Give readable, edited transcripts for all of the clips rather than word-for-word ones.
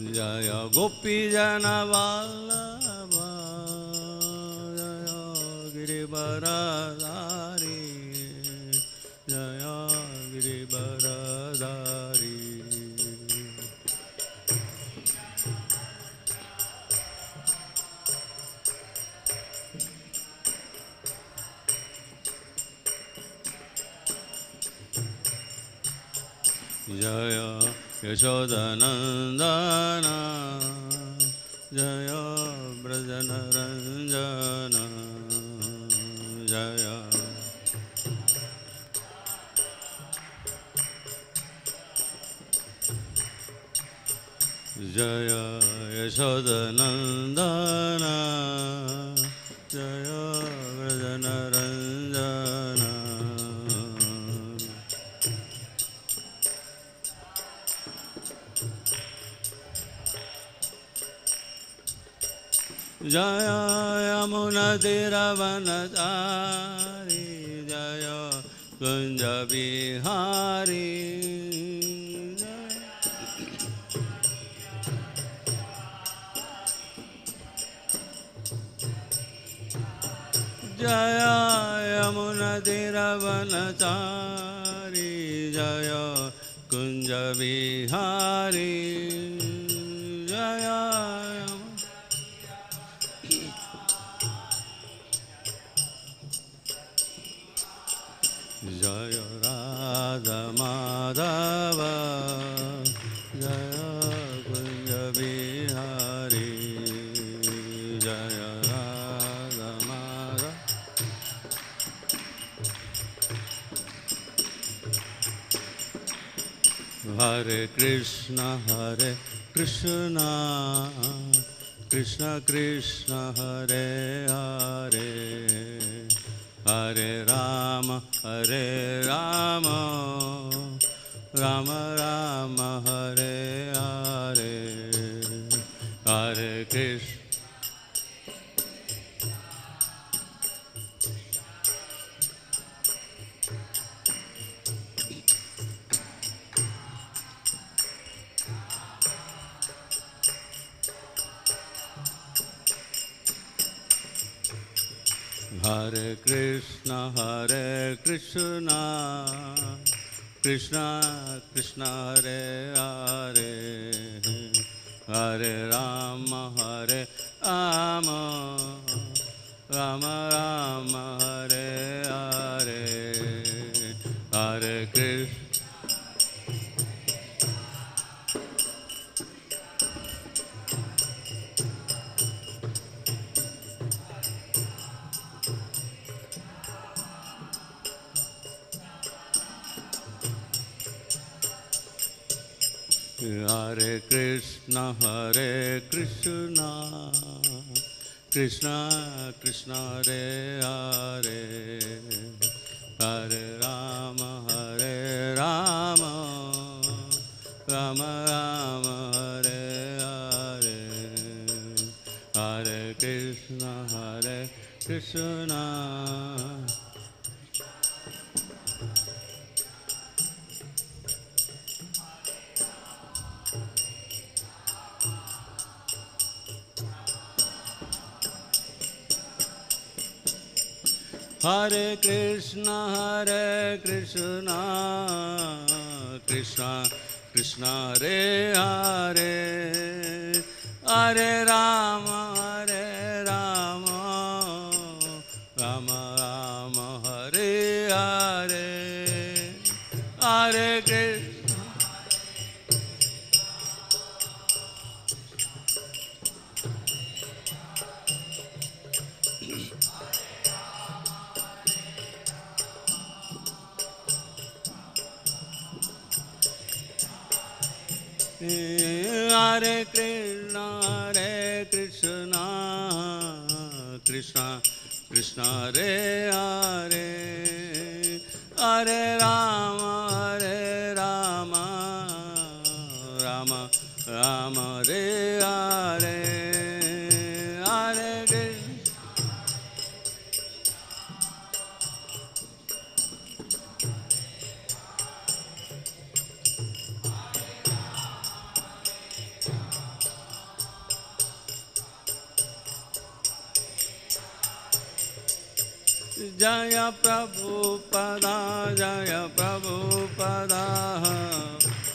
Jaya Gopijana Vallabha, Jaya Giribaradhari, Jaya Giribaradhari. Jaya Yashodanandana, Jaya Brajanaranjana, Jaya Jaya Yashodanandana, Jaya Brajanaranjana. Jaya Yamuna Tiravanachari, Jaya Kunja Bihari, Jaya Yamuna Tiravanachari, Jaya Kunja Bihari, Jaya Jaya Radha Madhava, Jaya Kunja Bihari, Jaya Radha Madhava. Hare Krishna, Hare Krishna, Krishna Krishna, Hare Hare, Hare Rama, Hare Rama, Rama Rama, Hare Hare, Hare Krishna. Hare Krishna, Hare Krishna, Krishna Krishna, Hare Hare, Hare Rama, Hare Rama, Rama Rama, Hare Hare, Hare Krishna. Hare Krishna, Hare Krishna, Krishna Krishna, Hare Hare, Hare Rama, Hare Rama, Rama Rama, Hare Hare, Hare Krishna, Hare Krishna. Hare Krishna, Hare Krishna, Krishna Krishna, Hare Hare, Hare Rama, Hare Rama, Rama Rama, Hare Hare, Hare Krishna. Hare Krishna, Hare Krishna, Krishna Krishna, Hare Hare, Hare Rama, Hare Rama, Rama Rama, Hare Hare, Hare Krishna. जय प्रभुपदा जय प्रभुपदा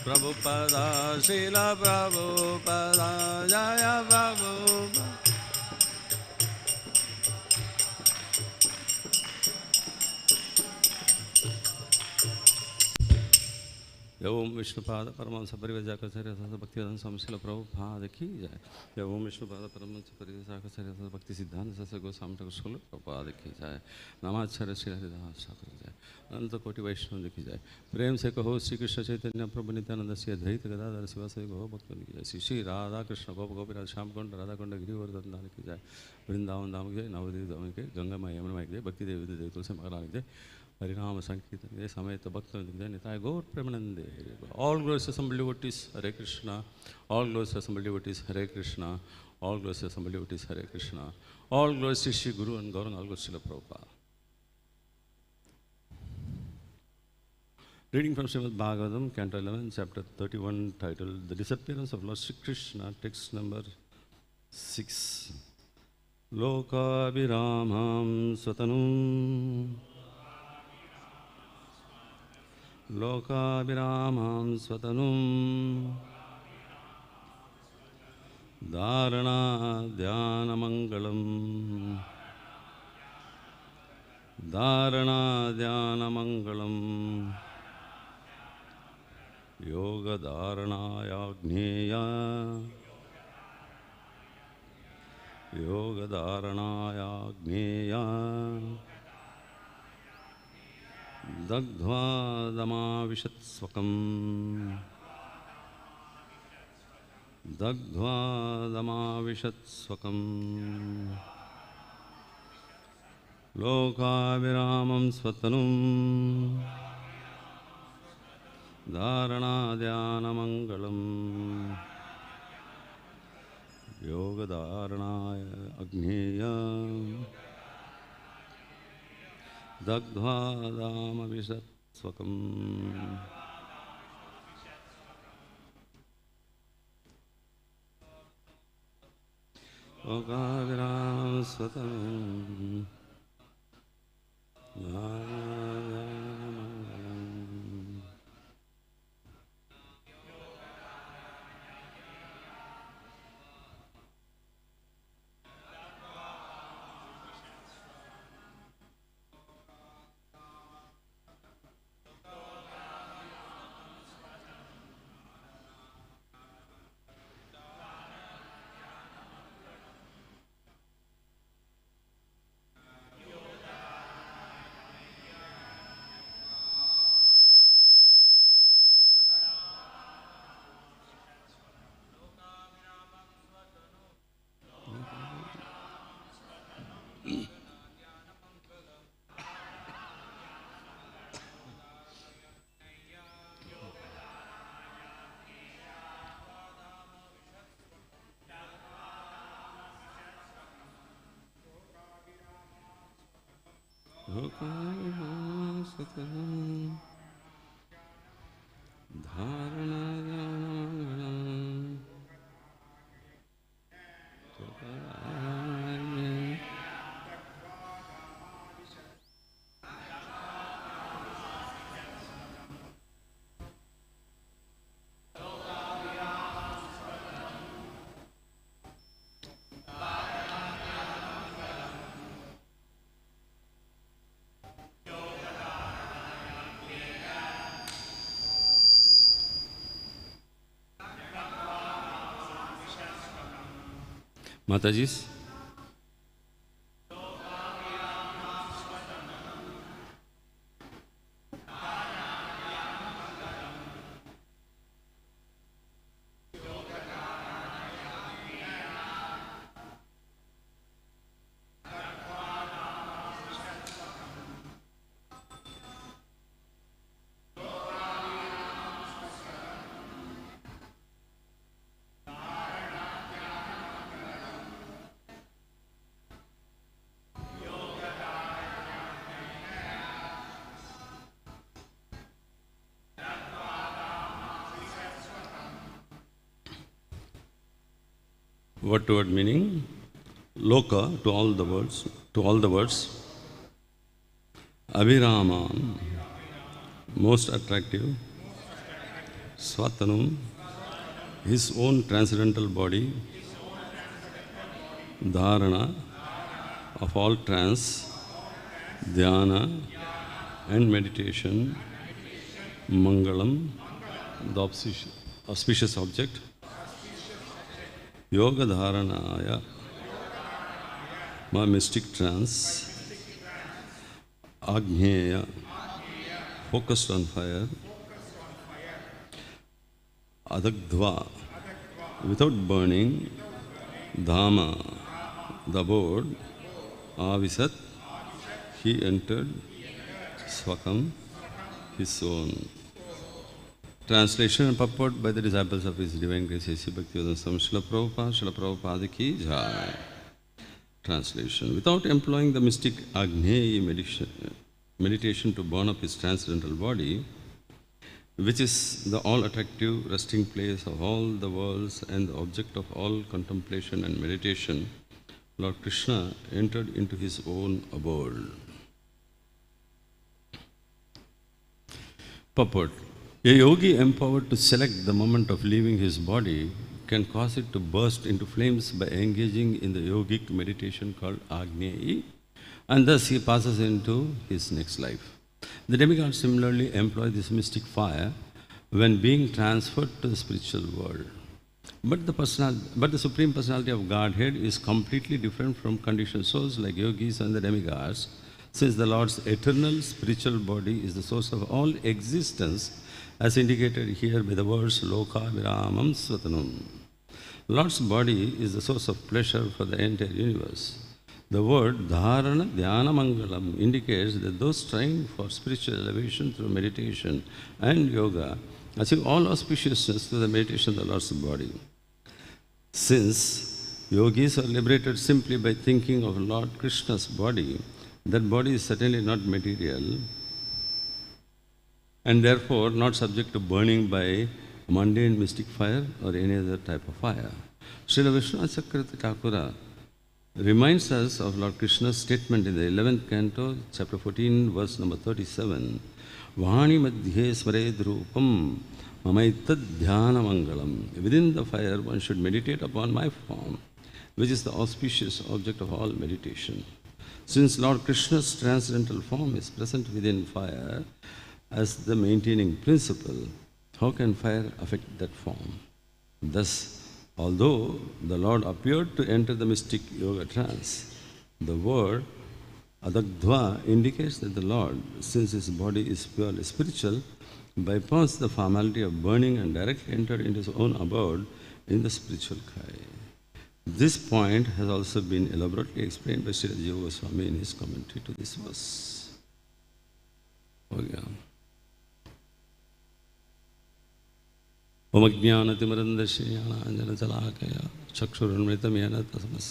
प्रभुपदा श्रील प्रभुपदा जय प्रभुपदा। ओम विष्णुपाद परमहंस परिव्राजकाचार्य भक्तिवेदांत स्वामी श्रील प्रभुपाद की जय। ओम विष्णुपाद परमहंस परिव्राजकाचार्य भक्ति सिद्धांत सरस्वती गोस्वामी ठाकुर श्रील प्रभुपाद की जय। नमाचार्य श्री हरिदास ठाकुर जय। अनंत कोटि वैष्णव की जय। प्रेम से कहो श्री कृष्ण चैतन्य प्रभु नित्यानंद श्री अद्वैत गदाधर शिवासादि गौ भक्त की जय। श्री श्री राधा कृष्ण गोप गोपीनाथ श्याम कुंड राधा कुंड गिरिवर्धन की जय। वृंदावन धाम की जय। नवद्वीप धाम की गंगा माई यमुना माई की जय। भक्ति देवी देव तुलसी महारानी की जय। हरिनाम संकीर्तन जय समेत भक्त निताय गौर प्रेमानंदे। All glorious assembled devotees Hare Krishna. All glorious assembled devotees Hare Krishna. All glorious assembled devotees Hare Krishna. All glorious to Shri Guru and Gauranga, all glorious to Srila Prabhupada. Reading from Srimad Bhagavatam, Canto 11, Chapter 31, titled The Disappearance of Lord Kṛṣṇa, text number 6. Lokābhirāmāṁ sva-tanuṁ lokābhirāmāṁ sva-tanum dhāraṇā-dhyāna-maṅgalam dhāraṇā-dhyāna-maṅgalam yoga-dhāraṇayāgneyyā yoga-dhāraṇayāgneyyā dagdhvā dhāmāviśat svakam dagdhvā dhāmāviśat svakam lokābhirāmāṁ sva-tanum dhāraṇā-dhyāna-maṅgalam yoga-dhāraṇayā dagdhvā dhāmāviśat svakam. Lokābhirāmāṁ sva-tanum dhāraṇā-dhyāna-maṅgalam lokābhirāmāṁ sva-tanum dhāraṇā-dhyāna-maṅgalam Mataji's. Word-to-word meaning: loka, to all the words, abhirāmām, most attractive, sva-tanuṁ, his own transcendental body, dhāraṇā, of all trance, dhyāna and meditation, maṅgalam, the auspicious object, yoga-dhāraṇayā, my mystic trance, āgneyyā, focused on fire, adagdhvā, without burning, dhāma, the abode, āviśat, he entered, svakam, his own. Translation and purport by the disciples of His Divine Grace A.C. Bhaktivedanta Swami Srila Prabhupada ki jai. Translation. Without employing the mystic āgneyī meditation to burn up his transcendental body, which is the all-attractive resting place of all the worlds and the object of all contemplation and meditation, Lord Kṛṣṇa entered into his own abode. Purport. A yogi empowered to select the moment of leaving his body can cause it to burst into flames by engaging in the yogic meditation called āgneyī, and thus he passes into his next life. The demigods similarly employ this mystic fire when being transferred to the spiritual world. But the Supreme Personality of Godhead is completely different from conditioned souls like yogis and the demigods, since the Lord's eternal spiritual body is the source of all existence, as indicated here by the words lokābhirāmāṁ sva-tanum. Lord's body is the source of pleasure for the entire universe. The word dhāraṇā-dhyāna-maṅgalam indicates that those trying for spiritual elevation through meditation and yoga achieve all auspiciousness through the meditation of the Lord's body. Since yogis are liberated simply by thinking of Lord Kṛṣṇa's body, that body is certainly not material and therefore not subject to burning by mundane mystic fire or any other type of fire. Srila Vishnu Chakravarti Thakura reminds us of Lord Kṛṣṇa's statement in the 11th canto, chapter 14, verse number 37, Vāni madhye smared rūpam mamaitad dhāna-maṅgalam. Within the fire one should meditate upon my form, which is the auspicious object of all meditation. Since Lord Kṛṣṇa's transcendental form is present within fire as the maintaining principle, how can fire affect that form? Thus, although the Lord appeared to enter the mystic yoga trance, the word adagdhvā indicates that the Lord, since his body is purely spiritual, bypassed the formality of burning and directly entered into his own abode in the spiritual sky. This point has also been elaborately explained by Srila Jiva Goswami in his commentary to this verse. Om ajñānatimirandasya ஞானாஞ்சன சலாகயா சக்ஷுருன்மிலிதம் யேன தஸ்மை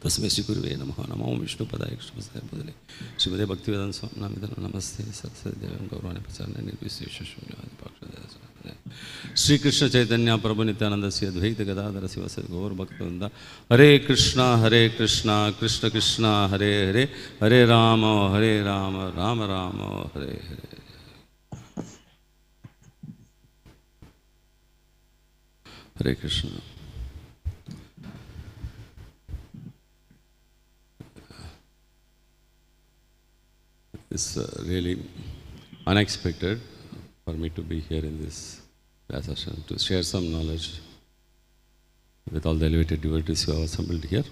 तस्मै श्री गुरुवे नमः नमो विष्णुपदाय कृष्णपदाय बुधले श्रीमते भक्तिवेदांत स्वामी नामितं नमस्ते सत्सदेवं गौरवाणि प्रचारणे निर्विशेष शून्यवादी पाक्षादय श्री कृष्ण चैतन्य प्रभु नित्यानंद से अद्वैत गदाधर शिवसद गौर भक्तवृंद हरे Krishna Krishna Krishna Hare Hare Hare Ram Ram Ram Hare Hare. Hare Krishna. It's really unexpected for me to be here in this session to share some knowledge with all the elevated devotees who are assembled here,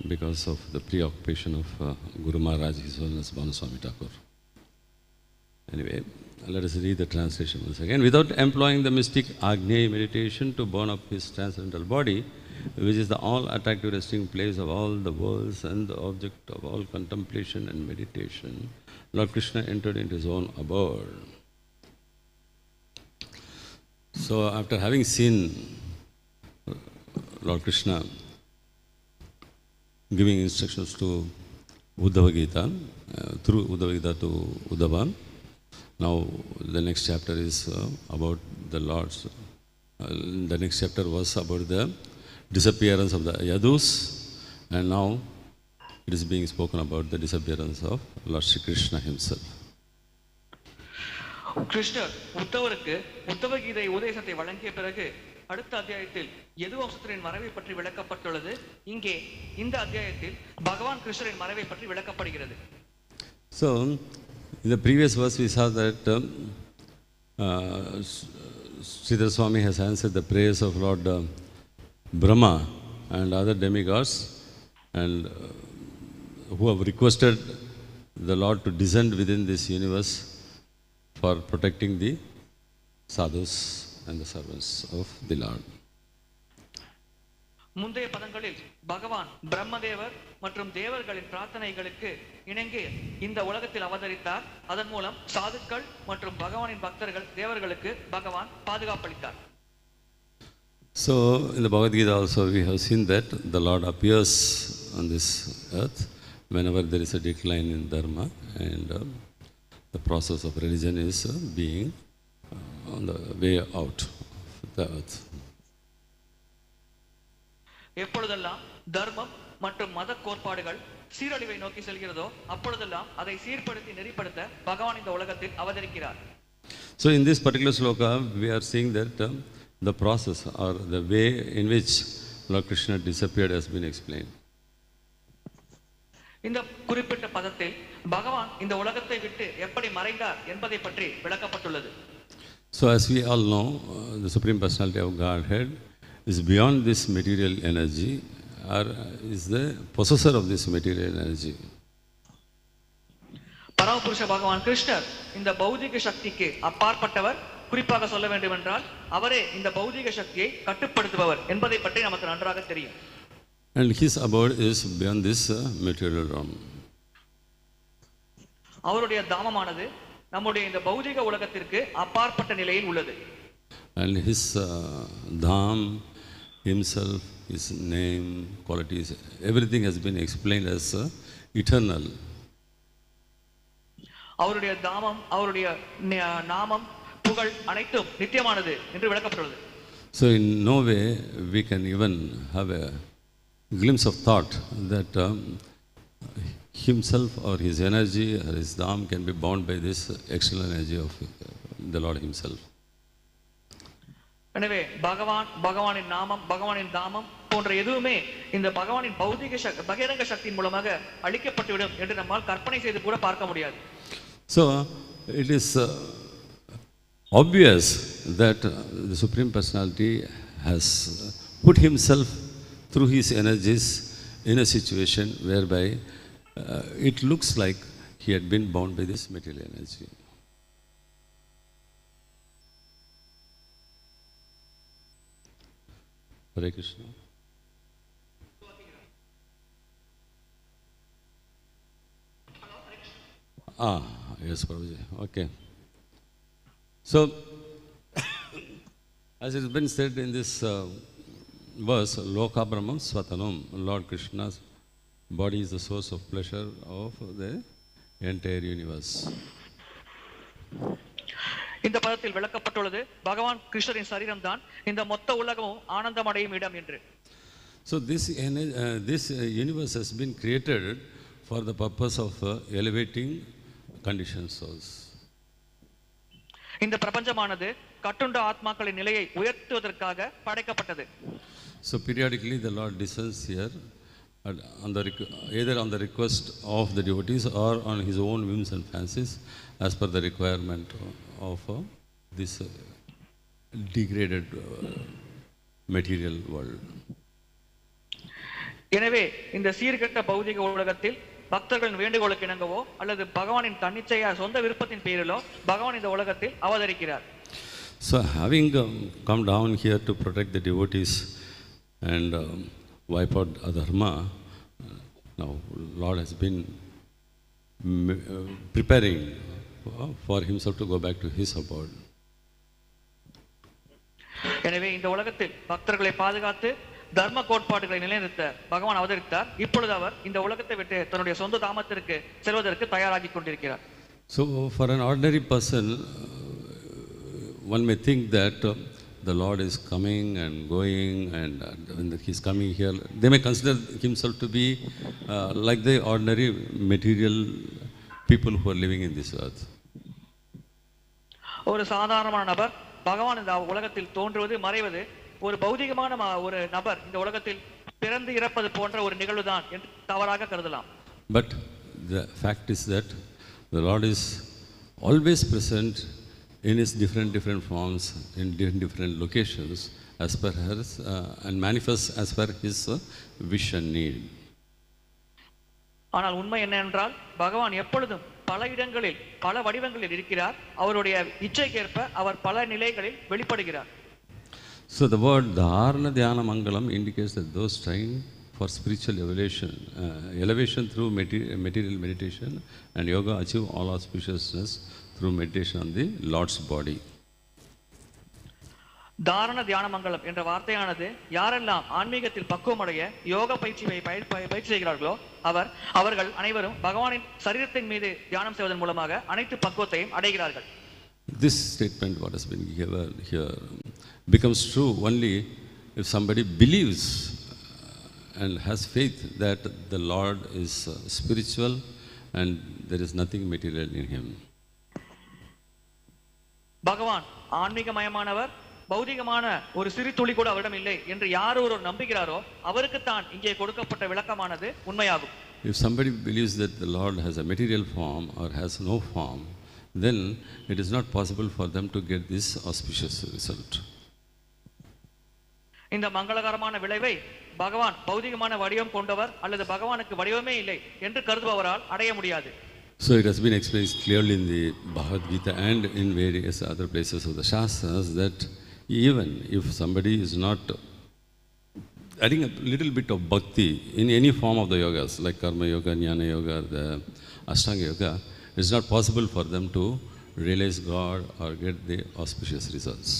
because of the preoccupation of Guru Maharaj, His Holiness Bhanu Swami Thakur. Anyway, let us read the translation once again. Without employing the mystic āgneyī meditation to burn up his transcendental body, which is the all-attractive resting place of all the worlds and the object of all contemplation and meditation, Lord Kṛṣṇa entered into his own abode. So, after having seen Lord Kṛṣṇa giving instructions to Uddhava Gita, through Uddhava Gita to Uddhava, now the next chapter is about the Lord's. The next chapter was about the disappearance of the yadus, and now it is being spoken about the disappearance of Lord Kṛṣṇa himself. கிருஷ்ணர் உத்தவருக்கு உத்தவ கீதை உபதேசத்தை வழங்கிய பிறகு அடுத்த அத்தியாயத்தில் யது வம்சத்தின் மறைவை பற்றி விளக்கப்பட்டுள்ளது. இங்கே இந்த அத்தியாயத்தில் பகவான் கிருஷ்ணரின் மறைவை பற்றி விளக்கப்படுகிறது. So in the previous verse we saw that Sridhar Swami has answered the prayers of Lord Brahma and other demigods, and who have requested the Lord to descend within this universe for protecting the sadhus and the servants of the Lord. முந்தைய பதங்களில் பகவான் பிரம்மதேவர் மற்றும் தேவர்களின் பிரார்த்தனைகளுக்கு இணங்கி இந்த உலகத்தில் அவதரித்தார். அதன் மூலம் சாதுக்கள் மற்றும் பகவானின் பக்தர்கள் தேவர்களுக்கு பகவான் பாதுகாப்பளித்தார். So in the Bhagavad Gita also we have seen that the Lord appears on this earth whenever there is a decline in dharma, and the process of religion is being on the way out of the earth. எப்பொழுதெல்லாம் தர்மம் மற்றும் மத கோட்பாடுகள் சீரழிவை நோக்கி செல்கிறதோ அப்பொழுதெல்லாம் அதை சீர்படுத்தி நெறிப்படுத்த பகவான் இந்த உலகத்தில் அவதரிக்கிறார். So in this particular sloka we are seeing that the process or the way in which Lord Kṛṣṇa disappeared has been explained. இந்த குறிப்பிட்ட பதத்தில் பகவான் இந்த உலகத்தை விட்டு எப்படி மறைந்தார் என்பதை பற்றி விளக்கப்பட்டுள்ளது. So as we all know, the Supreme Personality of Godhead is beyond this material energy, or is the possessor of this material energy. பரமபுருஷ பகவான் கிருஷ்ணர் இந்த பௌதிக சக்திக்கு அப்பாற்பட்டவர். குறிப்பாக சொல்ல வேண்டும் என்றால் அவரே இந்த பௌதிக சக்தியை கட்டுப்படுத்துபவர் என்பதை பற்றி நமக்கு நன்றாக தெரியும். And his abode is beyond this material realm. அவருடைய தாமமானது நம்முடைய இந்த பௌதிக உலகத்திற்கு அப்பாற்பட்ட நிலையில் உள்ளது. And his dhāma himself, his name, qualities, everything has been explained as eternal. அவருடைய தாமம், அவருடைய நாமம், புகழ் அனைத்தும் நித்தியமானது என்று விளக்கப்பட்டுள்ளது. So in no way we can even have a glimpse of thought that himself or his energy or his dham can be bound by this external energy of the Lord himself. எனவே பகவானின் நாமம், பகவானின் தாமம் போன்ற எதுவுமே இந்த பகவானின் பௌதிக பகிரங்க சக்தியின் மூலமாக அளிக்கப்பட்டுவிடும் என்று நம்மால் கற்பனை செய்து கூட பார்க்க முடியாது. So it is obvious that the Supreme Personality has put himself through his energies in a situation whereby it looks like he had been bound by this material energy. Hare Krishna. Yes, Prabhuji. Okay. So, as it has been said in this verse, lokābhirāmāṁ sva-tanuṁ, Lord Kṛṣṇa's body is the source of pleasure of the entire universe. இந்த பதத்தில் விளக்கப்பட்டுள்ளது பகவான் கிருஷ்ணரின் சரீரம் தான் இந்த மொத்த உலகமும் ஆனந்தம் அடையும் இடம் என்று. So this universe has been created for the purpose of elevating conditioned souls. இந்த பிரபஞ்சமானது கட்டுண்ட ஆத்மாக்களின் நிலையை உயர்த்துவதற்காக படைக்கப்பட்டது. So periodically the Lord descends here either on the request of the devotees or on his own whims and fancies as per the requirement of this degraded material world. எனவே இந்த சீர்கெட்ட பௌதிக உலகத்தில் பக்தர்களின் வேண்டுகோளுக்கு இணங்கவோ அல்லது பகவானின் தன்னிச்சையா சொந்த விருப்பத்தின் பேரிலோ பகவான் இந்த உலகத்தில் அவதரிக்கிறார். So having come down here to protect the devotees and wipe out adharma, now Lord has been preparing for himself to go back to his abode. எனவே இந்த உலகத்தில் பக்தர்களை பாதுகாத்து தர்ம கோட்பாடுகளை நிலைநிறுத்த பகவான் அவதரித்தார். இப்பொழுது அவர் இந்த உலகத்தை விட்டு தன்னுடைய சொந்த தாமத்திற்கு செல்வதற்கு தயாராகி கொண்டிருக்கிறார். So for an ordinary person, one may think that the Lord is coming and going, and when He's coming here, they may consider Himself to be like the ordinary material people who are living in this earth. ஒரு சாதாரணமான நபர் பகவான் இந்த உலகத்தில் தோன்றுவது மறைவது ஒரு பௌதிகமான ஒரு நபர் இந்த உலகத்தில் பிறந்து இறப்பது போன்ற ஒரு நிகழ்வுதான் என்று தவறாக கருதலாம். But the fact is that the Lord is always present in His different forms, in different locations, as per His and manifests as per His wish and need. ஆனால் உண்மை என்னவென்றால் பகவான் எப்பொழுதும் பல இடங்களில் பல வடிவங்களில் இருக்கிறார். அவருடைய இச்சைக்கேற்ப அவர் பல நிலைகளில் வெளிப்படுகிறார். So the word dhāraṇā-dhyāna-maṅgalam indicates that those trying for spiritual elevation through material meditation and yoga achieve all auspiciousness through meditation on the Lord's body. dhāraṇā-dhyāna-maṅgalam என்ற வார்த்தையானது யாரெல்லாம் ஆன்மீகத்தில் பக்குவமடைய யோக பயிற்சியை பயிற்சி செய்கிறார்களோ அவர்கள் அனைவரும் பகவானின் சரீரத்தின் மீது தியானம் செய்வதன் மூலமாக அனைத்து பக்குவத்தையும் அடைகிறார்கள். This statement, what has been given here, becomes true only if somebody believes and has faith that the Lord is spiritual and there is nothing material in Him. பகவான் ஆன்மீகமயமானவர், பௌதிகமான ஒரு சிறு துளி கூட அவரிடம் இல்லை என்று யார் ஒருவர் நம்புகிறாரோ அவருக்கு தான் இங்கே கொடுக்கப்பட்ட விளக்கமானது உண்மையாகும். If somebody believes that the Lord has a material form or has no form, then it is not possible for them to get this auspicious result. இந்த மங்களகரமான விளைவை பகவான் பௌதிகமான வடிவம் கொண்டவர் அல்லது பகவானுக்கு வடிவமே இல்லை என்று கருதுபவரால் அடைய முடியாது. So it has been explained clearly in the Bhagavad Gita and in various other places of the Shastras that even if somebody is not adding a little bit of bhakti in any form of the yogas, like karma yoga, jnana yoga, or the ashtanga yoga, it's not possible for them to realize God or get the auspicious results.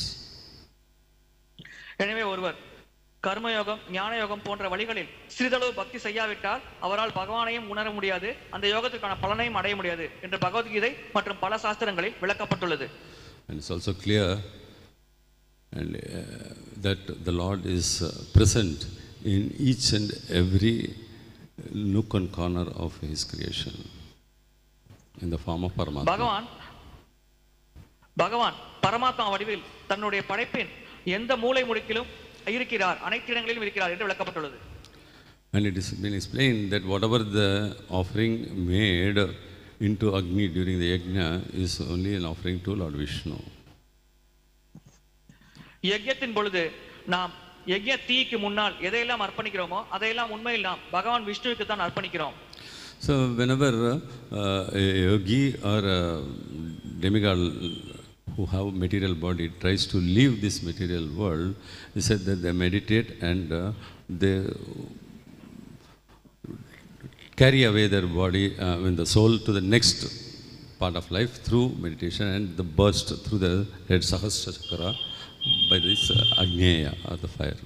எனவே ஒருவர் கர்மயோகம், ஞான யோகம் போன்ற வழிகளில் சிறிதளவு பக்தி செய்யாவிட்டால் அவரால் பகவானையும் உணர முடியாது, அந்த யோகத்திற்கான பலனையும் அடைய முடியாது என்று பகவத்கீதை மற்றும் பல சாஸ்திரங்களில் விளக்கப்பட்டுள்ளது. And it's also clear and that the Lord is present in each and every nook and corner of His creation in the form of Paramatma. பகவான் பரமாத்மா வடிவில் தன்னுடைய படைப்பின் எந்த மூலை முடுக்கிலும் இருக்கிறார், அனைத்து இடங்களிலும் இருக்கிறார் என்று விளக்கப்பட்டுள்ளது. And it has been explained that whatever the offering made into Agni during the yajna is only an offering to Lord Vishnu. யஜ்ஞத்தின் பொழுது நாம் யஜ்ஞ தீக்கு முன்னால் எதையெல்லாம் அர்ப்பணிக்கிறோமோ அதையெல்லாம் உண்மையில் நாம் பகவான் விஷ்ணுவுக்கு தான் அர்ப்பணிக்கிறோம். So whenever a yogi or a demigod who have material body tries to leave this material world, he said that they meditate and they carry away their body, the soul, to the next part of life through meditation, and the burst through the head Sahasra Chakra by this āgneyyā, or the fire.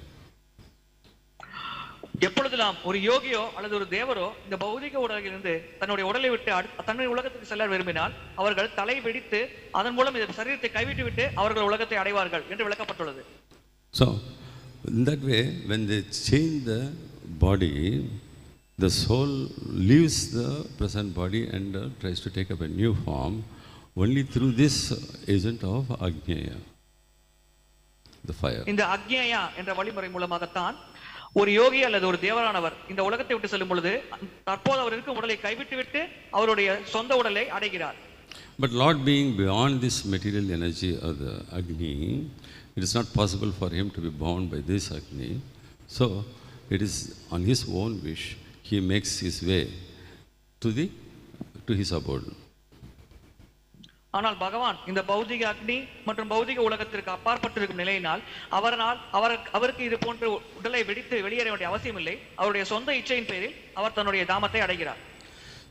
எப்பொழுதெல்லாம் ஒரு யோகியோ அல்லது ஒரு தேவரோ இந்த பௌதிக உலகிலிருந்து தன்னுடைய உடலை விட்டு தன்னுடைய உலகத்துக்கு செல்ல விரும்பினால் அவர்கள் தலை வெடித்து அதன் மூலம் இந்த சரீரத்தை கைவிட்டு விட்டு அவர்கள் உலகத்தை அடைவார்கள் என்று விளக்கப்பட்டுள்ளது. So in that way, when they change the body, the soul leaves the present body and tries to take up a new form only through this agent of āgneyyā, the fire. இந்த āgneyā என்ற வழிமுறை மூலமாகத்தான் ஒரு யோகி அல்லது ஒரு தேவரானவர் இந்த உலகத்தை விட்டு செல்லும் பொழுது தற்போது அவர் இருக்கும் உடலை கைவிட்டு விட்டு அவருடைய சொந்த உடலை அடைகிறார். But Lord being beyond this material energy of the Agni, it is not possible for Him to be bound by this Agni. So it is on His own wish He makes His way to His abode. ஆனால் பகவான் இந்த பௌதிக அக்னி மற்றும் பௌதிக உலகத்திற்கு அப்பாற்பட்டிருக்கும் நிலையினால் அவருக்கு இது போன்ற உடலை வெடித்து வெளியேற வேண்டிய அவசியம் இல்லை. அவருடைய சொந்த இச்சையின் பேரில் அவர் தன்னுடைய தாமத்தை அடைகிறார்.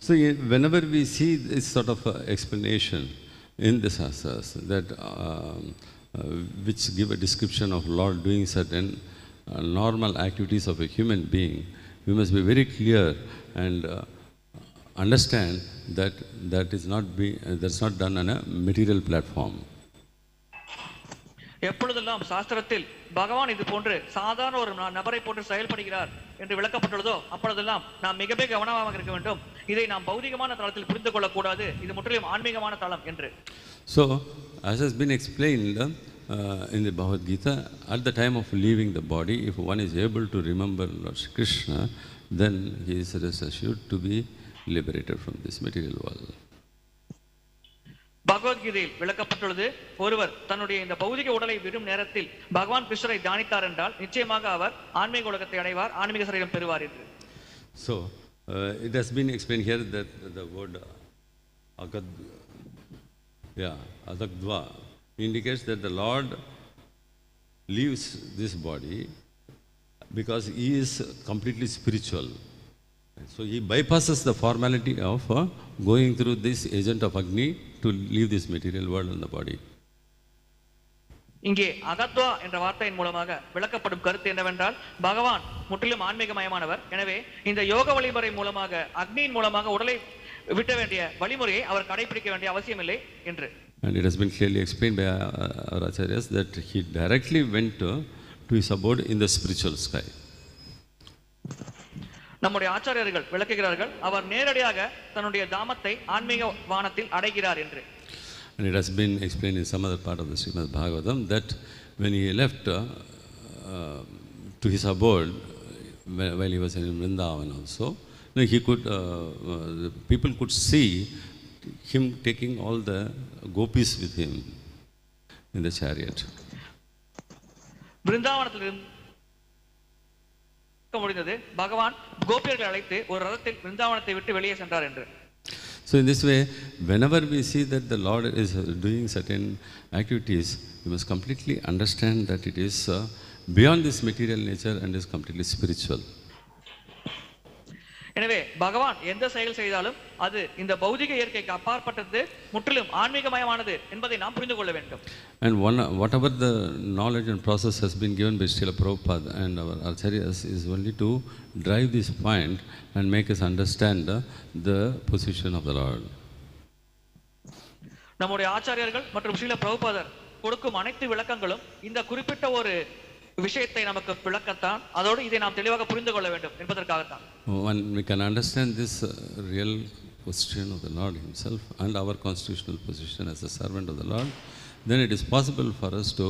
So whenever we see this sort of explanation in the Shastras that which give a description of Lord doing certain normal activities of a human being, we must be very clear and understand that that's not done on a material platform. எப்பொழுதெல்லாம் சாஸ்திரத்தில் பகவான் இது போன்று சாதாரண ஒரு நபரை போன்று செயல்படுகிறார் என்று விளக்கப்பட்டுள்ளதோ அப்பொழுதெல்லாம் நாம் மிக கவனமாக இருக்க வேண்டும். இதை நாம் பௌதிகமான தளத்தில் புரிந்து கொள்ளக்கூடாது, இது முற்றிலும் ஆன்மீகமான தளம் என்று. So, as has been explained in the Bhagavad Gita, at the time of leaving the body, if one is able to remember Lord Kṛṣṇa, then he is assured to be liberated from this material world. பகவத்கீதையில் விளக்கப்பட்டுள்ளது, ஒருவர் தன்னுடைய இந்த பௌதிக உடலை விடும் நேரத்தில் பகவான் கிருஷ்ணரை தியானித்தார் என்றால் நிச்சயமாக அவர் ஆன்மீக உலகத்தை அடைவார், ஆன்மீக சரீரம் பெறுவார் என்று. So, it has been explained here that the word adagdhvā indicates that the Lord leaves this body because he is completely spiritual. So he bypasses the formality of going through this agent of Agni to leave this material world in the body. இங்கே அகத்வா என்ற வார்த்தையின் மூலமாக விளக்கப்படும் கருத்து என்னவென்றால் பகவான் முற்றிலும் ஆன்மீகமயமானவர். எனவே இந்த யோக வழிமுறை மூலமாக அக்னியின் மூலமாக உடலை விட்ட வேண்டிய வழிமுறையை அவர் கடைபிடிக்க வேண்டிய அவசியமில்லை என்று. And it has been clearly explained by our acharyas that he directly went to his abode in the spiritual sky. நம்முடைய ஆச்சாரியர்கள் விளக்குகிறார்கள், அவர் நேரடியாக தன்னுடைய தாமத்தை ஆன்மீக வானத்தில் அடைகிறார் என்று. And it has been explained in some other part of the Srimad Bhagavatam that when he left to his abode while he was in Vrindavan also, he could people could see him taking all the gopis with him in the chariot. பிருந்தாவனத்தில் முடிந்தது, பகவான் கோபியர்களை அழைத்து ஒரு ரதத்தில் பிருந்தாவனத்தை விட்டு வெளியே சென்றார் என்று. So in this way, whenever we see that the Lord is doing certain activities, we must completely understand that it is beyond this material nature and is completely spiritual. எனவே பகவான் எந்த செயல் செய்தாலும் அது இந்த பௌதிக இயற்கைக்கு அப்பாற்பட்டது, முற்றிலும் ஆன்மீகமயமானது என்பதை நாம் புரிந்து கொள்ள வேண்டும். And whatever the knowledge and process has been given by Srila Prabhupada and our acharyas is only to drive this point and make us understand the position of the Lord. நம்முடைய ஆச்சாரியர்கள் மற்றும் ஸ்ரீல பிரபுபாதர் கொடுக்கும் அனைத்து விளக்கங்களும் இந்த குறிப்பிட்ட ஒரு விஷயத்தை நமக்கு விளக்கத்தான், அதோடு இதை நாம் தெளிவாக புரிந்து கொள்ள வேண்டும் என்பதற்காகத்தான். When we can understand this real position of the Lord himself and our constitutional position as a servant of the Lord, then it is possible for us to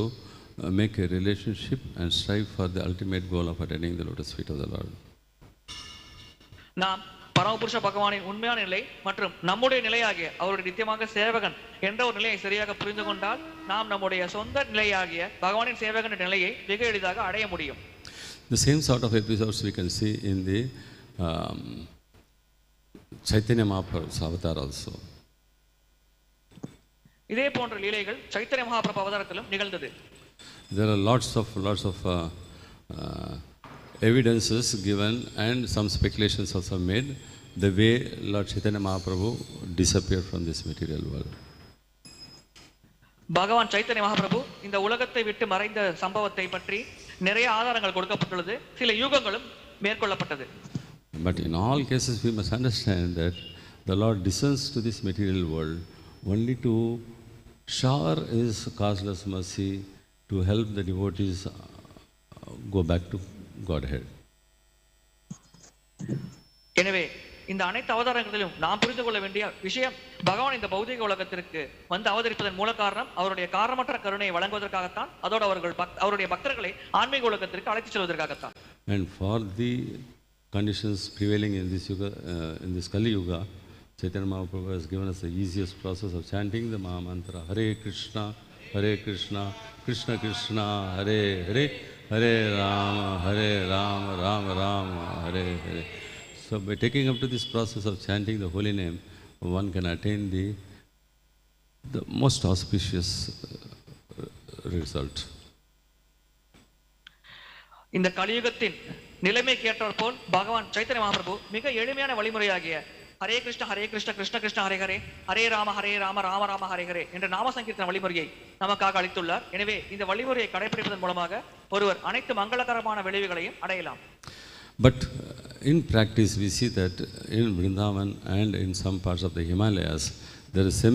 make a relationship and strive for the ultimate goal of attaining the lotus feet of the Lord. நாம் பரமபுருஷ பகவானின் உண்மையான நிலை மற்றும் நம்முடைய நிலையாகிய அவருடைய நித்தியமாக சேவகன் என்ற ஒரு நிலையை சரியாக புரிந்து கொண்டால் நாம் நம்முடைய சொந்த நிலையாகிய பகவானின் சேவகன் நிலையை மிக எளிதாக அடைய முடியும். The same sort of episodes we can see in the Chaitanya Mahaprabhu's avatar also. இதே போன்ற லீலைகள் சைத்தன்ய மகாபிரபு அவதாரத்திலும் நிகழ்ந்தது. There are lots of evidences given and some speculations also made the way Lord Chaitanya Mahaprabhu disappeared from this material world. பகவான் சைத்தன்ய மகாபிரபு இந்த உலகத்தை விட்டு மறைந்த சம்பவத்தை பற்றி நிறைய ஆதாரங்கள் கொடுக்கப்பட்டுள்ளது, சில யூகங்களும் மேற்கொள்ளப்பட்டது. But in all cases we must understand that the Lord descends to this material world only to shower his causeless mercy to help the devotees go back to Godhead. எனவே இந்த அனைத்து அவதாரங்களிலும் நாம் புரிந்து கொள்ள வேண்டிய விஷயம், பகவான் இந்த பௌதிக உலகத்திற்கு வந்து அவதரிப்பதன் மூல காரணம் அவருடைய காரணமற்ற கருணையை வழங்குவதற்காகத்தான், அதோடு அவருடைய பக்தர்களை ஆன்மீக உலகத்திற்கு அழைத்துச் செல்வதற்காகத்தான். And for the conditions prevailing in this yuga, in this Kali Yuga, Chaitanya Mahaprabhu has given us the easiest process of chanting the Maha Mantra Hare Kṛṣṇa, Hare Kṛṣṇa, Kṛṣṇa Kṛṣṇa, Hare Hare, Hare Rama, Hare Rama, Rama Rama, Hare Hare. So by taking up to this process of chanting the holy name, one can attain the most auspicious result. இந்த கலியுகத்தின் நிலைமைக்கு ஏற்றாற் போல் பகவான் சைத்தன்ய மகாபிரபு மிக எளிமையான வழிமுறையாகிய ஹரே கிருஷ்ண ஹரே கிருஷ்ண கிருஷ்ண கிருஷ்ண ஹரே ஹரே, ஹரே ராம ராம ராம ஹரே ஹரே என்ற நாம சங்கீர்த்தன வழிமுறையை நமக்காக அளித்துள்ளார். எனவே இந்த வழிமுறையை கடைபிடிப்பதன் மூலமாக ஒருவர் அனைத்து மங்களகரமான விளைவுகளையும் அடையலாம். But in practice we see that in Vrindavan and in some parts of the Himalayas there are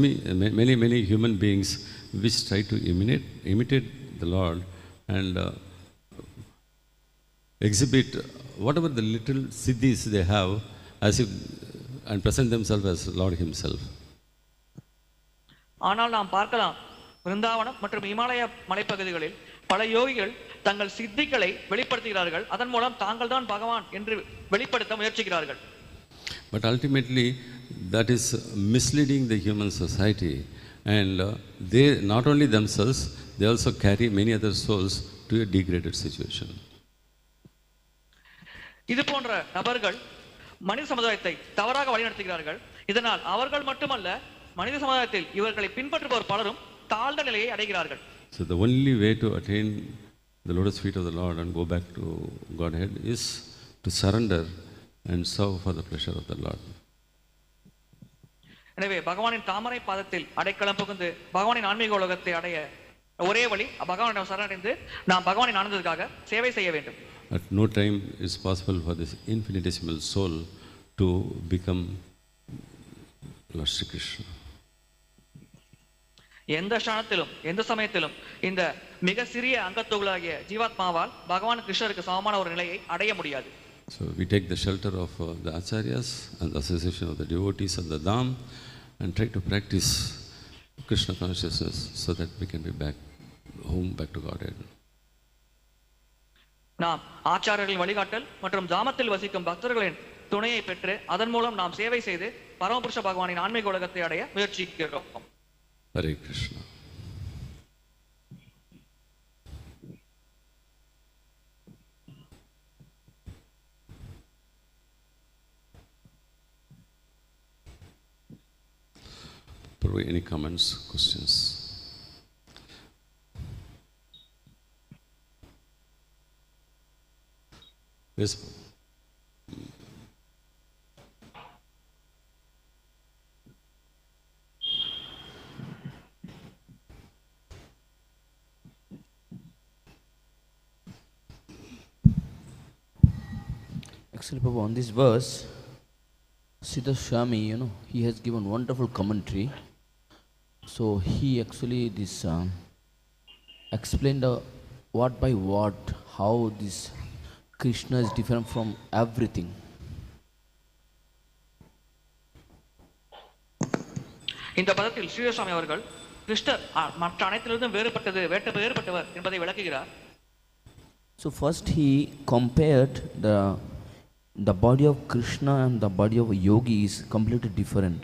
many human beings which try to imitate the Lord and exhibit whatever the little siddhis they have as if and present themselves as Lord Himself. ஆனால் நாம் பார்க்கலாம் விருந்தாவனம் மற்றும் இமாலய மலைப்பகுதிகளில் பல யோகிகள் தங்கள் சித்திகளை வெளிப்படுத்துகிறார்கள், அதன் மூலம் தாங்கள் தான் பகவான் என்று வெளிப்படுத்த முயற்சிக்கிறார்கள். But ultimately that is misleading the human society, and they not only themselves, they also carry many other souls to a degraded situation. இது போன்ற நபர்கள் மனித சமுதாயத்தை தவறாக வழிநடத்துகிறார்கள். இதனால் அவர்கள் மட்டுமல்ல, மனித சமுதாயத்தில் இவர்களை பின்பற்றுபவர் பலரும் தாழ்ந்த நிலையை அடைகிறார்கள். So the only way to attain the lotus feet of the Lord and go back to Godhead is to surrender and serve for the pleasure of the Lord. எனவே பகவானின் தாமரை பாதத்தில் அடைக்கலம் புகுந்து பகவானின் ஆன்மீக உலகத்தை அடைய ஒரே வழி பகவானிடம் சரணடைந்து நாம் பகவானின் ஆனந்தத்துக்காக சேவை செய்ய வேண்டும். At no time is possible for this infinitesimal soul to become Lord Sri Kṛṣṇa. எந்த க்ஷணத்திலும் எந்த சமயத்திலும் இந்த மிக சிறிய அங்கத்துகளாகிய ஜீவாத்மாவால் பகவான் கிருஷ்ணருக்கு சமமான ஒரு நிலையை அடைய முடியாது. So we take the shelter of the acharyas and the association of the devotees and the dhāma and try to practice Krishna consciousness so that we can be back home, back to Godhead. நாம் ஆச்சாரியர்களின் வழிகாட்டல் மற்றும் தாமத்தில் வசிக்கும் பக்தர்களின் துணையை பெற்று அதன் மூலம் நாம் சேவை செய்து பரமபுருஷ பகவானின் ஆன்மீக உலகத்தை அடைய முயற்சிக்கிறோம். Hare Krishna. Any comments, questions? Yes. Actually, Prabhu, on this verse, Siddha Swami, he has given wonderful commentary. So he actually explained word by word how this Krishna is different from everything. இந்த பதத்தில் ஸ்ரீராம அவர்கள் கிருஷ்ணர் மற்ற அனைத்திலிருந்தும் வேறுபட்டவர் என்பதை விளக்குகிறார். So first he compared the body of Krishna and the body of yogi is completely different.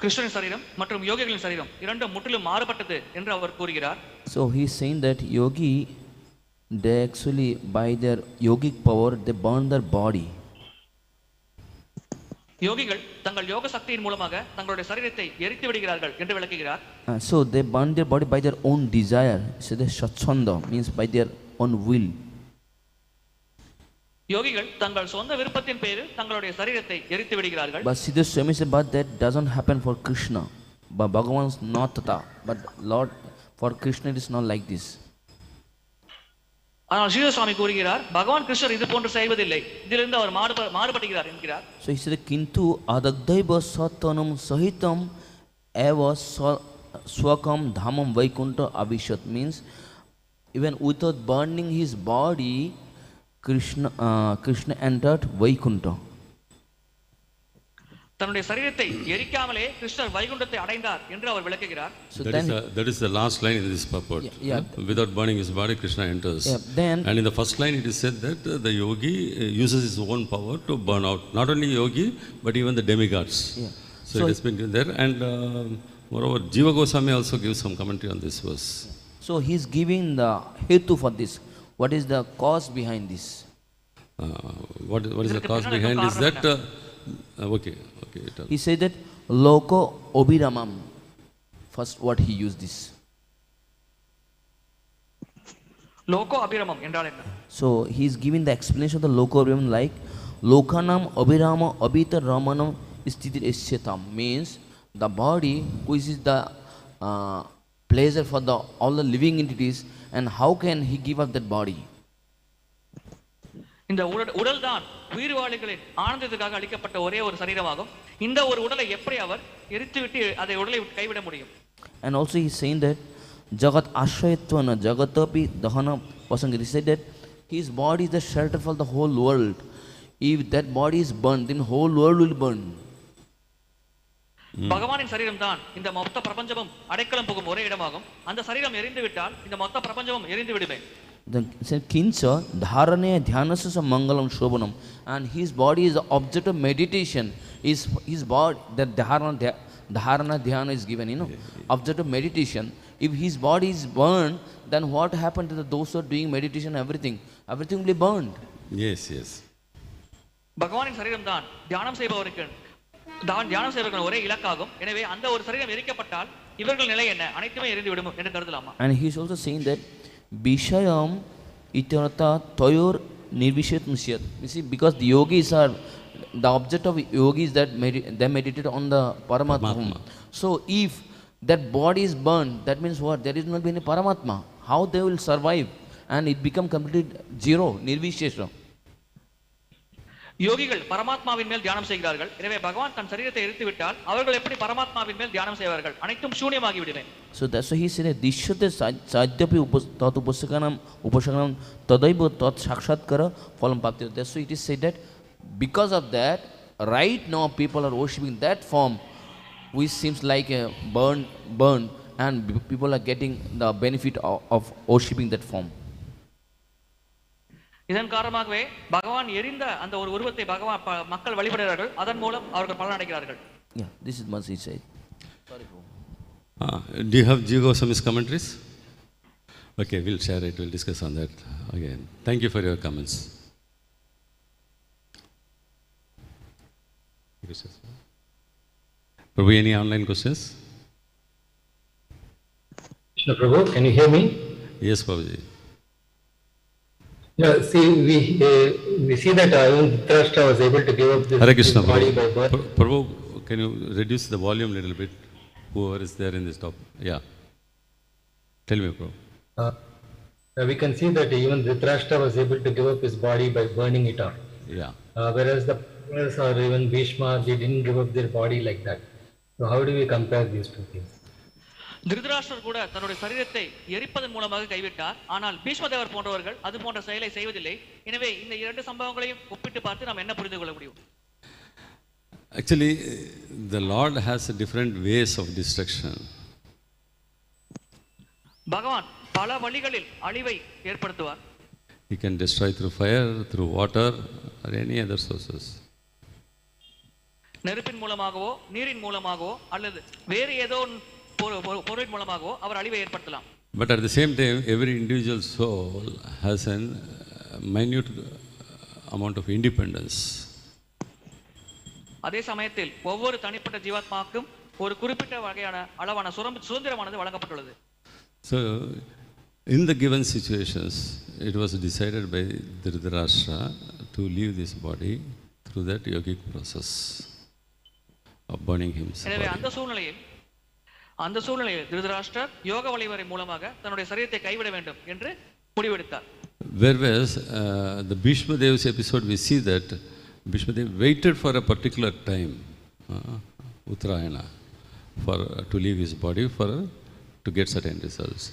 கிருஷ்ணனின் சரீரம் மற்றும் யோகிகளின் சரீரம் இரண்டும் முற்றிலும் மாறுபட்டது என்று அவர் கூறுகிறார். So he is saying that yogi, they actually by their yogic power they burn their body. யோகிகள் தங்கள் யோக சக்தியின் மூலமாக தங்களுடைய சரீரத்தை எரித்து விடுகிறார்கள் என்று விளக்குகிறார். So they burn their body by their own desire. So the satsanda means by their own will. யோகிகள் தங்கள் சொந்த விருப்பத்தின் பேரில் தங்களுடைய சரீரத்தை எரித்து விடுகிறார்கள். But Siddha Swami said, but that doesn't happen for Krishna. But Bhagavan's not tata. But Lord, for Krishna it is not like this. ஆனால் ஸ்ரீராம கூறுகிறார், பகவான் கிருஷ்ணர் இது போன்று செய்வதில்லை, இதிலிருந்து அவர் மாறுபடுகிறார் என்கிறார். So he said, kintu adagdhvā sva-tanum sahitam eva svakam dhāmam vaikunṭha abhirāmām means even without burning his body, Krishna entered Vaikuntha. தன்னுடைய சரீரத்தை எரிக்காமலே கிருஷ்ணர் வைகுண்டத்தை அடைந்தார் என்று அவர் விளக்குகிறார். So that is the last line in this purport. Without burning his body, Krishna enters. And in the first line it is said that the yogi uses his own power to burn out not only yogi but even the demigods. So it has been there, and moreover Jiva Goswami also gives some commentary on this verse. So he is giving the hetu for this. What is the cause behind this? What is the cause behind is that okay. He said that lokābhirāmāṁ. First what he used this. lokābhirāmāṁ என்றால் என்ன? So he is giving the explanation of the lokābhirāmāṁ like lokanam abhirāma abhita ramanam sthitir esyatam means the body which is the pleasure for all the living entities, and how can he give up that body? இந்த உடல் தான் உயிர்வாழிகளின் ஆனந்தத்துக்காக அளிக்கப்பட்ட ஒரே ஒரு சரீரமாகும். இந்த ஒரு உடலை எப்படி அவர் எரித்துவிட்டு அதை உடலை கைவிட முடியும்? And also he is saying that jagat ashrayatvana jagatapi dahana pasanga. He said that his body is the shelter for the whole world. If that body is burned, then whole world will burn. பகவானின் சரீரம் தான் இந்த மொத்த பிரபஞ்சமும் அடைக்கலம் புகும் ஒரே இடமாகும். அந்த சரீரம் எரிந்து விட்டால் இந்த மொத்த பிரபஞ்சமும் எரிந்து விடுமே. Then said kincha dhāraṇā-dhyāna-maṅgalam shobhanam, and his body is the object of meditation. His body, that dhāraṇā-dhyāna is given, object of meditation. If his body is burned, then what happened to those who are doing meditation? Everything will be burned. Yes, yes. பகவானின் சரீரம் தான் தியானம் செய்வதற்கு ஒரே இலக்காகும். எனவே அந்த ஒரு சரீரம் எரிக்கப்பட்டால் இவர்கள் நிலை என்ன? அனைத்துமே எரிந்து விடும் என்று கருதலாமா? And he is also saying that Bishayam ityartha toyor nirvishetum syat. You see, because the yogis are the object of yogis, that they meditate on the Paramatma. So if that body is burned, that means what? There is not any Paramatma. How they will survive? And it become completely zero, nirvishesha. யோகிகள் பரமாத்மாவின் மேல் தியானம் செய்கிறார்கள். எனவே பகவான் தன் சரீரத்தை எரித்து விட்டால் அவர்கள் எப்படி பரமாத்மாவின் மேல் தியானம் செய்வார்கள்? அனைத்தும் சூன்யமாகி விடுமே. So that's why he said dishyate sadhyapi tat upasakanam tadaiva tat sakshatkara phalam bhakti. That's why it is said that because of that, right now people are worshipping that form which seems like a burn, and people are getting the benefit of worshipping that form. இதன் காரணமாகவே பகவான் எரிந்த அந்த ஒரு உருவத்தை மக்கள் வழிபடுகிறார்கள். அதன் மூலம் அவர்கள் பலன் அடைகிறார்கள். Yeah, this is what he said. Sorry, bro. Do you have Jiva Goswami's commentaries? Okay, we'll share it. We'll discuss on that again. Thank you for your comments. Prabhu, any online questions? Krishna Prabhu, can you hear me? Yes, Prabhuji. Yeah, see, we see that Dhritarashtra was able to give up this body by birth. Prabhu, can you reduce the volume a little bit? Whoever is there in this top. Yeah. Tell me, Prabhu. We can see that even Dhritarashtra was able to give up his body by burning it up. Yeah. Whereas the others or even Bhishma, they didn't give up their body like that. So how do we compare these two things? Dhritarashtra கூட தன்னுடைய சரீரத்தை எரிப்பதன் மூலமாக கைவிட்டார். ஆனால் பீஷ்மதேவர் போன்றவர்கள் அது போன்ற செயலை செய்வதில்லை. எனவே இந்த இரண்டு சம்பவங்களையும் ஒப்பிட்டு பார்த்து நாம் என்ன புரிந்து கொள்ள முடியும்? Actually, the Lord has different ways of destruction. பகவான் பல வழிகளில் அழிவை ஏற்படுத்துவார். He can destroy through fire, through water, or any other sources. நெருப்பின் மூலமாகவோ நீரின் மூலமாகவோ அல்லது வேறு ஏதோ பொருளின் மூலமாகவோ அவர் அழிவை ஏற்படுத்தலாம். But at the same time, every individual soul has a minute amount of independence. அதே சமயத்தில் ஒவ்வொரு தனிப்பட்ட ஜீவாத்மாவுக்கும் ஒரு குறிப்பிட்ட வகையான அளவான சுதந்திரமானது வழங்கப்பட்டுள்ளது. So, in the given situations, it was decided by Dhritarashtra to leave this body through that yogic process of burning himself. எனவே அந்த சூழ்நிலையில் திருதராஷ்டிரர் யோக வழிமுறை மூலமாக தன்னுடைய சரீரத்தை கைவிட வேண்டும் என்று முடிவெடுத்தார். Whereas the Bhishma Dev's episode, we see that Bhishma Dev waited for a particular time, Uttarayana, to leave his body to get certain results.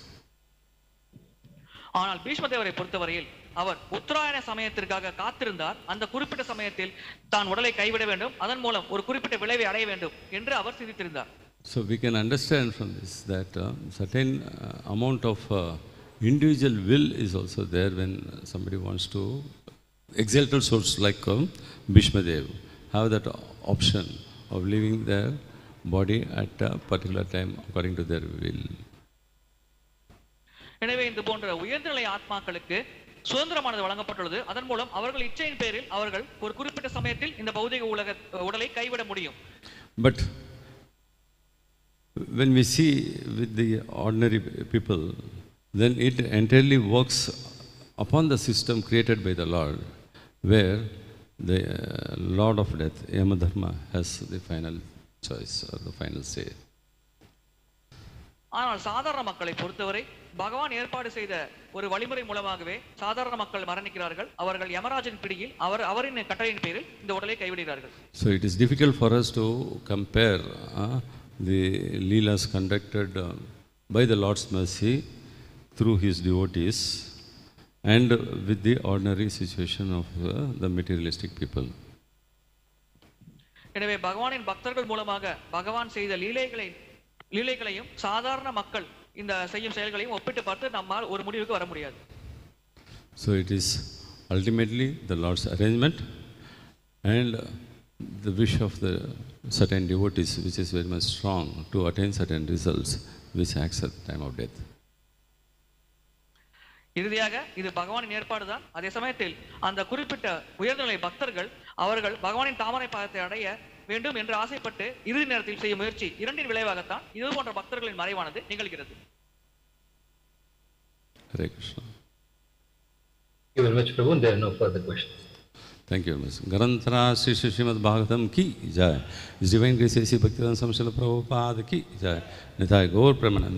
ஆனால் பீஷ்மதேவரை பொறுத்தவரையில் அவர் உத்தராயண சமயத்திற்காக காத்திருந்தார். அந்த குறிப்பிட்ட சமயத்தில் தான் உடலை கைவிட வேண்டும், அதன் மூலம் ஒரு குறிப்பிட்ட விளைவை அடைய வேண்டும் என்று அவர் சிந்தித்திருந்தார். So we can understand from this that certain amount of individual will is also there when somebody wants to, exalted souls like Bhishma Dev have that option of leaving their body at a particular time according to their will. எனவே இந்த போன்ற உயர்நிலை ஆத்மாக்களுக்கு சுதந்திரமானது வழங்கப்பட்டுள்ளது. அதன் மூலம் அவர்கள் இச்சையின் பேரில் அவர்கள் ஒரு குறிப்பிட்ட சமயத்தில் இந்த பௌதிக உடலை கைவிட முடியும். But when we see with the ordinary people, then it entirely works upon the system created by the Lord, where the Lord of Death, Yamadharma, has the final choice or the final say. ஆனால் சாதாரண மக்களை பொறுத்தவரை பகவான் ஏற்பாடு செய்த ஒரு வழிமுறை மூலமாகவே சாதாரண மக்கள் மரணிக்கிறார்கள். அவர்கள் யமராஜன் பிடியில் அவரின் கட்டளையின் பேரில் இந்த உடலை கைவிடுகிறார்கள். So it is difficult for us to compare the leelas conducted by the Lord's mercy through his devotees and with the ordinary situation of the materialistic people. எனவே பகவானின் பக்தர்கள் மூலமாக பகவான் செய்த லீலைகளையும் சாதாரண மக்கள் இந்த செய்யும் செயல்களையும் ஒப்பிட்டு பார்த்து நம்மால் ஒரு முடிவுக்கு வர முடியாது. So it is ultimately the Lord's arrangement and the wish of the certain devotees, which is very much strong to attain certain results, which acts at the time of death. இறுதியாக இது பகவானின் ஏற்பாடு தான். அதே சமயத்தில் அந்த குறிப்பிட்ட உயர்நிலை பக்தர்கள் அவர்கள் பகவானின் தாமரை பாதத்தை அடைய வேண்டும் என்று ஆசைப்பட்டு இறுதி நேரத்தில் செய்யும் முயற்சி இரண்டின் விளைவாகத்தான் இது போன்ற பக்தர்களின் மறைவானது நிகழ்கிறது. Hare Krishna. Thank you very much, Prabhu. There are no further questions. Thank you very much. Garantara Sri Srimad Bhagavatam ki jai. His Divine Grace A.C. Bhaktivedanta Swami Srila Prabhupada ki jai. Nitai Gaur Premanand.